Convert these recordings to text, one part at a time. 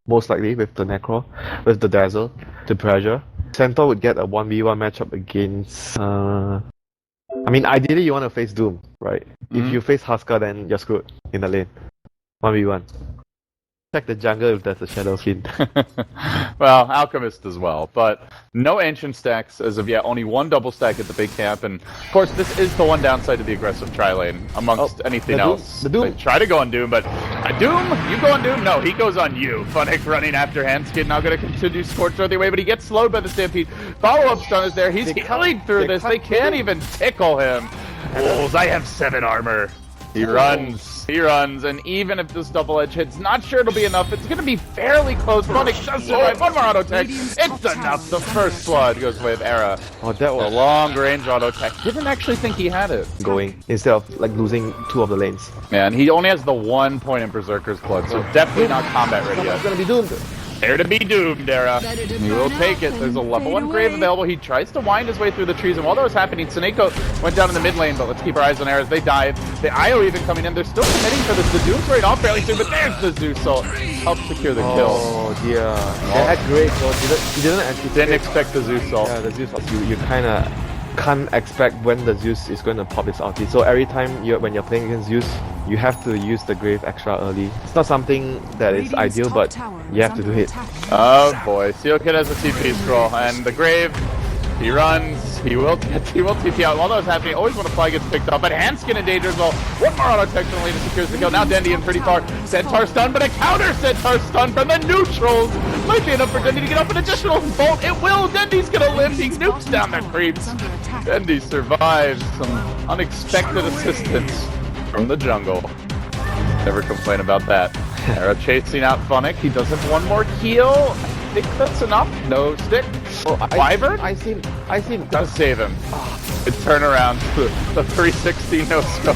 most likely with the Necro, with the Dazzle, the pressure. Centaur would get a 1v1 matchup against... I mean, ideally you want to face Doom, right? If you face Husker, then you're screwed in the lane. 1v1. Check the jungle if there's a Shadow Fiend. Well, Alchemist as well, but no Ancient stacks as of yet, only one double stack at the big camp, and of course this is the one downside of the aggressive tri-lane, amongst anything else. The Doom. They try to go on Doom, but Doom? You go on Doom? No, he goes on you. Funnick running after Hanskin, now gonna continue Scorch the other way, but he gets slowed by the Stampede. Follow-up stun is there, he's healing through this, they can't even tickle him. Wolves, I have 7 armor. He runs, and even if this double edge hits, not sure it'll be enough. It's going to be fairly close. Funnick does survive. One more auto tech. It's enough. The first blood goes with Era. Oh, that was a long range auto tech. Didn't actually think he had it. Going instead of like losing 2 of the lanes. Yeah, and he only has the 1 point in Berserker's blood, so definitely not combat ready yet. He's going to be doomed. There to be doomed, Era. He will take it. There's a level 1 grave available. He tries to wind his way through the trees, and while that was happening, Seneko went down in the mid lane, but let's keep our eyes on Era as they dive. The IO even coming in. They're still committing for this. The Doom's right off fairly soon, but there's the Zeus, so helps secure the kill. Oh, dear. They had great, so he didn't anticipate. Didn't expect the Zeus ult. Yeah, the Zeus ult. You kind of can't expect when the Zeus is going to pop his ulti. So every time when you're playing against Zeus, you have to use the grave extra early. It's not something that is ideal, but you have to do it. Oh boy, Seal Kid has a TP scroll, and the grave, he runs, he will TP out. While that was happening, always when a fly gets picked up, but Hanskin in danger as well. One more auto tech from Lena secures the kill. Now Dendy in pretty far. Centaur stun, but a counter Centaur stun from the neutrals. Might be enough for Dendy to get up an additional bolt. It will. Dendy's gonna live. He nukes down the creeps. Dendy survives. Some unexpected assistance from the jungle. Never complain about that. Era chasing out Funnick. He does have 1 more heal. I think that's enough. No stick. Oh, Wyvern? I see him. Does save him. Good turnaround. The 360 no scope.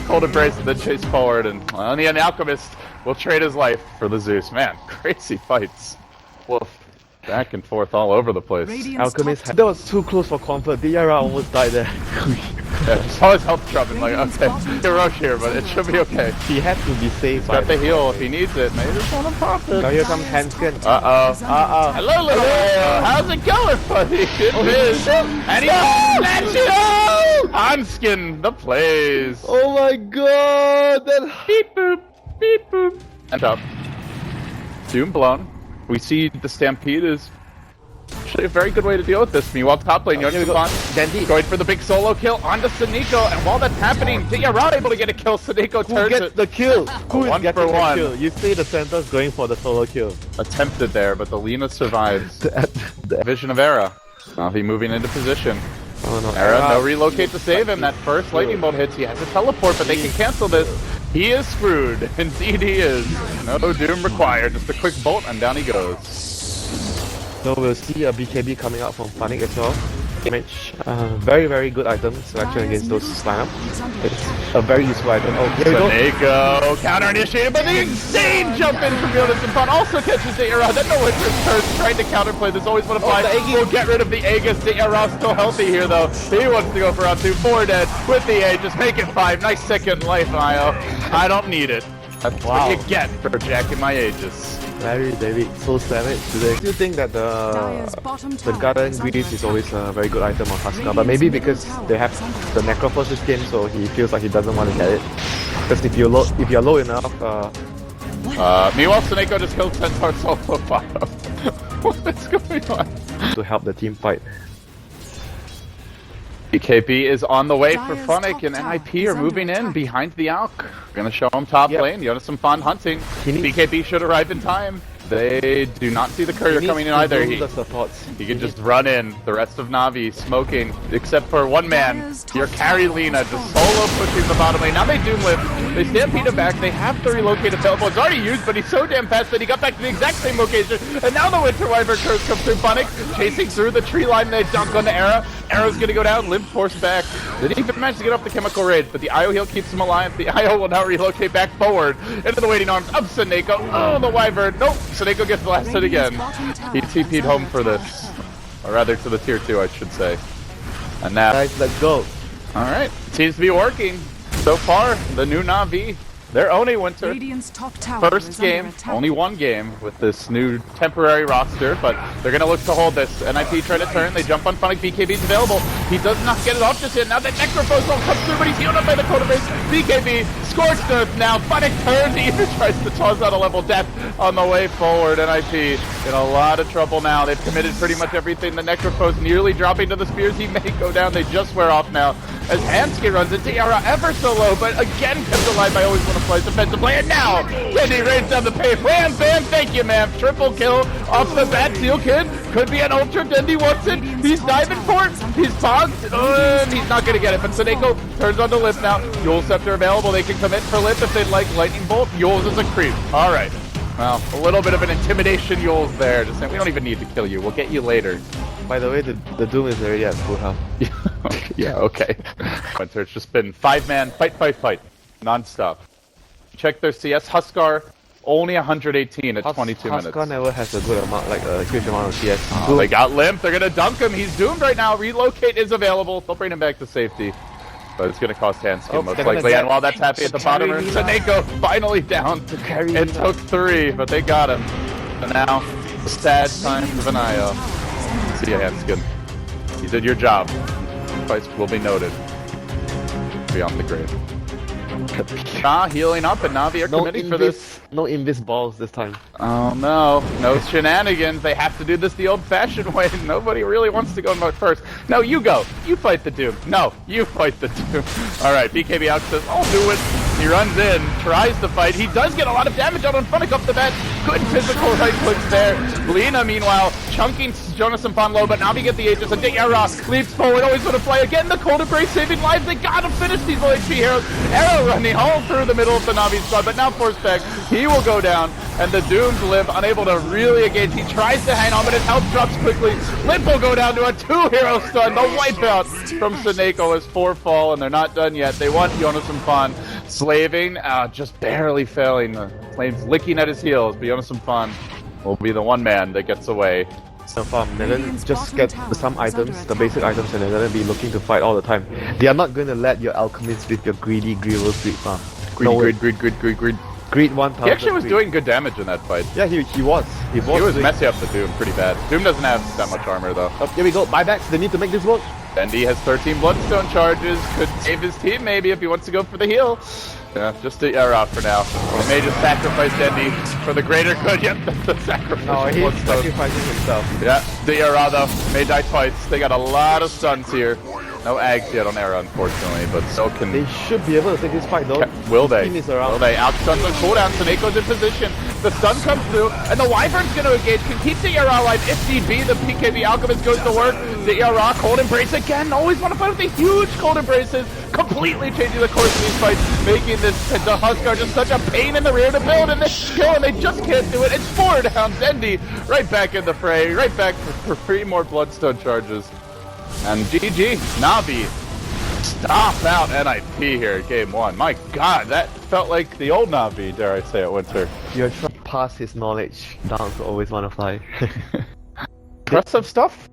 Hold a brace and then chase forward. And only an Alchemist will trade his life for the Zeus. Man, crazy fights. Woof. Back and forth all over the place. Alchemist, that was too close for comfort. Diara almost died there. Yeah, just saw his health dropping, like, okay, get a rush here, but it should be okay. He had to be saved. Got the heal if he needs it. Maybe just want to pop it. Now here comes Hanskin. Hello, little how's it going, buddy? It is. And he Hanskin, the plays. Oh my god! That beep boop, beep boop. And up. Doom blown. We see the Stampede is actually a very good way to deal with this. Meanwhile, top lane, Dendy going for the big solo kill onto Seneko, and while that's happening, Diarra able to get a kill. Seneko turns gets the kill? Who is getting the kill? You say the Centaur's going for the solo kill. Attempted there, but the Lina survives. The vision of Era. NaVi moving into position. Oh no, Era, no relocate to save him. That first lightning bolt hits. He has to teleport, but they can cancel this. He is screwed. Indeed he is. No Doom required. Just a quick bolt, and down he goes. So we'll see a BKB coming out from Funnick as well. Damage. Very, very good item selection against those lineup. It's a very useful item. Oh, here we go. Seneko counter initiated, but the insane jump in from Jonas and Fun also catches the Era. Then the Winter's turn, trying to counterplay. There's always one to fly. We'll get rid of the Aegis. The Era still healthy here though. He wants to go for round 2. 4 dead with the A. Just make it 5. Nice second life, IO. I don't need it. That's what you get for jacking my Aegis. Very, David, so savage today. I still think that the Garden Grease is always a very good item on Husker, but maybe because they have the Necrophos this game, so he feels like he doesn't want to get it. Because if you're low enough, meanwhile, Seneko just killed Centaur solo bottom. What is going on? To help the team fight. BKB is on the way for Funnick, and NiP are moving in behind the Alk. Gonna show him top lane. Jonas some fun hunting. BKB should arrive in time. They do not see the courier coming in either. He can just run in. The rest of NaVi smoking, except for one man. Your carry Lina just solo pushing the bottom lane. Now they Doom lift. They stampede him back. They have the relocate available. It's already used, but he's so damn fast that he got back to the exact same location. And now the Winter Wyvern curse comes through. Funnick chasing through the tree line. They dunk on the Era. Era's gonna go down. Limp force back. Didn't even manage to get up the chemical rage, but the IO heal keeps him alive. The IO will now relocate back forward into the waiting arms of Seneko. Oh, the Wyvern. Nope. Seneko gets blasted again. He TP'd home for this. Or rather to the tier 2, I should say. And now, guys, let's go. Alright. Seems to be working. So far, the new NaVi They're owning Winter. Radiant's top tower First is under game, attack. only one game with this new temporary roster, but they're going to look to hold this. NiP try to turn, they jump on Funnick, BKB's available. He does not get it off just yet. Now the Necrophos will come through, but he's healed up by the Coda Base. BKB, Scorched Earth now. Funnick turns, he even tries to toss out a level death on the way forward. NiP in a lot of trouble now. They've committed pretty much everything. The Necrophos nearly dropping to the spears. He may go down, they just wear off now. As Hansky runs it, Tiara ever so low, but again kept alive. I always want to play defensive play, and now Kenny rains down the pace. Wham, bam, thank you, ma'am. Triple kill off the bat. Seal Kid could be an ultra. Dendi wants it. He's diving for it. He's bogged, and he's not going to get it. But Seneko turns on to Lip now. Yule Scepter available. They can commit for Lip if they'd like. Lightning Bolt. Yule's is a creep. All right. Well, a little bit of an intimidation Yule's there. Just saying, we don't even need to kill you. We'll get you later. By the way, the Doom is already at full health. Yeah, okay. Winter, it's just been 5-man, fight, non-stop. Check their CS. Huskar, only 118 at 22 minutes. Huskar never has a good amount, like a huge amount of CS. Oh, they got Limp, they're gonna dunk him, he's doomed right now. Relocate is available, they'll bring him back to safety. But it's gonna cost Hansky most likely, and while that's happening at the bottom, Seneko finally down. It took 3, but they got him. So now, the sad times of an IO. See ya, Hanskin. You did your job. Price will be noted. Beyond the grave. Healing up, and NaVi are committing for this. No invis balls this time. Oh no, no shenanigans. They have to do this the old-fashioned way. Nobody really wants to go in mode first. No, you go. You fight the Doom. No, you fight the Doom. Alright, BKB out says, I'll do it. He runs in, tries to fight. He does get a lot of damage out on Funnick up the bat. Good physical right clicks there. Lena, meanwhile, chunking Jonas and Pon low, but NaVi get the Aegis. And Arrow leaps forward, always going to fly again. The Cold Embrace saving lives. They gotta finish these low HP heroes. Arrow running all through the middle of the NaVi squad, but now forced back. He will go down, and the Doomed live, unable to really engage. He tries to hang on, but his health drops quickly. Limp will go down to a 2-hero stun. The wipeout from Seneko is 4 fall, and they're not done yet. They want Jonas and Pon slaving, just barely failing. The flames licking at his heels, but Jonas and Pon will be the one man that gets away. So they're gonna just get some items, the basic items, and they're gonna be looking to fight all the time. They are not gonna let your alchemists with your greedy Greedle Greed farm. Greed 1000. He actually was doing good damage in that fight. Yeah, he was. He was messing up the Doom pretty bad. Doom doesn't have that much armor though. Oh, here we go. Buybacks. They need to make this work. Dendi has 13 Bloodstone charges. Could save his team maybe if he wants to go for the heal. Yeah, just to air off for now. He may just sacrifice Dendi for the greater good. Yep, that's the sacrifice. No, he's sacrificing himself. Yeah, the Era though may die twice. They got a lot of stuns here. No Ags yet on Era, unfortunately, but still can. They should be able to take this fight though. Will they? Team is around. Will they? Outstuns on cooldown. Seneko's in position. The stun comes through, and the Wyvern's going to engage. Can keep the Era alive if need be. The PKB Alchemist goes to work. The Era Cold Embrace again. Always want to fight with the huge Cold Embraces. Completely changing the course of these fights, making this the Huskar just such a pain in the rear to build in this kill, and they just can't do it. It's 4 down. Dendi right back in the fray, right back for 3 more Bloodstone charges. And GG, NaVi stop out NiP here at game 1. My god, that felt like the old NaVi, dare I say it, Winter. You're trying to pass his knowledge down to always want to fly. Impressive stuff.